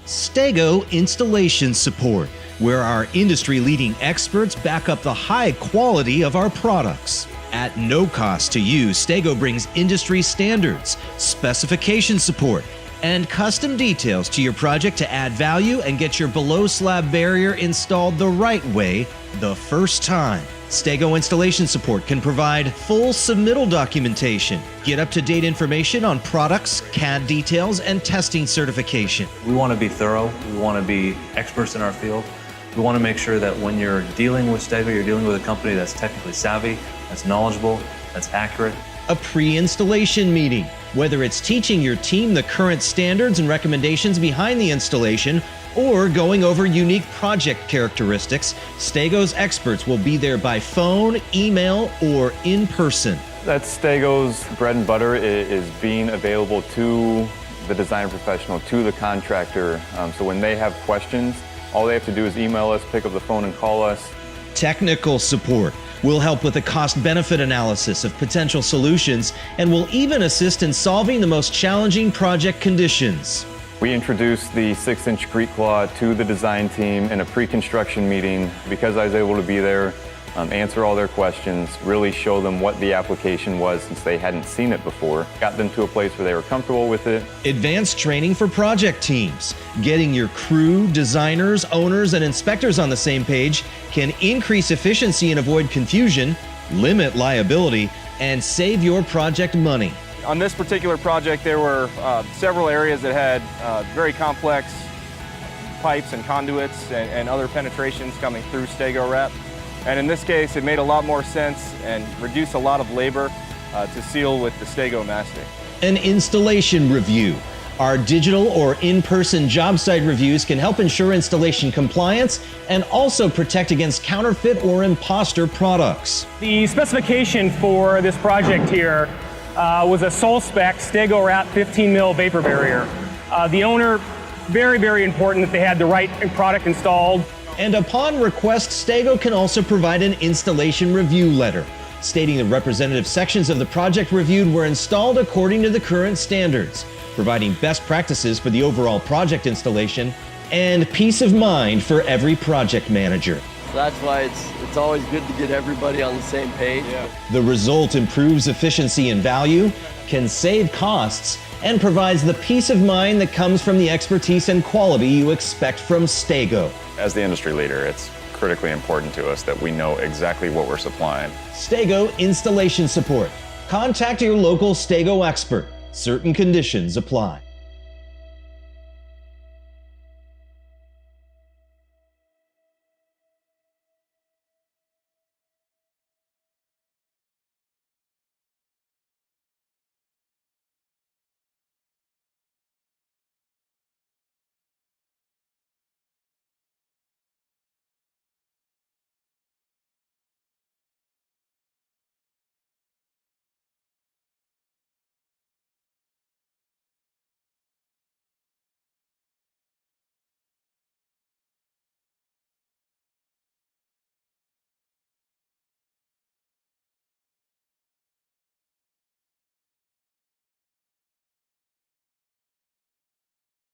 Stego Installation Support, where our industry-leading experts back up the high quality of our products. At no cost to you, Stego brings industry standards, specification support, and custom details to your project to add value and get your below-slab barrier installed the right way the first time. Stego Installation Support can provide full submittal documentation, get up-to-date information on products, CAD details, and testing certification. We want to be thorough. We want to be experts in our field. We want to make sure that when you're dealing with Stego, you're dealing with a company that's technically savvy, that's knowledgeable, that's accurate. A pre-installation meeting. Whether it's teaching your team the current standards and recommendations behind the installation or going over unique project characteristics, Stego's experts will be there by phone, email, or in person. That's Stego's bread and butter, is being available to the design professional, to the contractor. So when they have questions, all they have to do is email us, pick up the phone and call us. Technical support. We'll help with the cost-benefit analysis of potential solutions and will even assist in solving the most challenging project conditions. We introduced the 6-inch Greek claw to the design team in a pre-construction meeting because I was able to be there, answer all their questions, really show them what the application was since they hadn't seen it before. Got them to a place where they were comfortable with it. Advanced training for project teams. Getting your crew, designers, owners, and inspectors on the same page can increase efficiency and avoid confusion, limit liability, and save your project money. On this particular project, there were several areas that had very complex pipes and conduits and other penetrations coming through Stego wrap. And in this case, it made a lot more sense and reduced a lot of labor to seal with the Stego mastic. An installation review. Our digital or in-person job site reviews can help ensure installation compliance and also protect against counterfeit or imposter products. The specification for this project here was a sole spec Stego wrap 15 mil vapor barrier. The owner, very important that they had the right product installed. And upon request, Stego can also provide an installation review letter, stating the representative sections of the project reviewed were installed according to the current standards, providing best practices for the overall project installation and peace of mind for every project manager. That's why it's always good to get everybody on the same page. Yeah. The result improves efficiency and value, can save costs, and provides the peace of mind that comes from the expertise and quality you expect from Stego. As the industry leader, it's critically important to us that we know exactly what we're supplying. Stego Installation Support. Contact your local Stego expert. Certain conditions apply.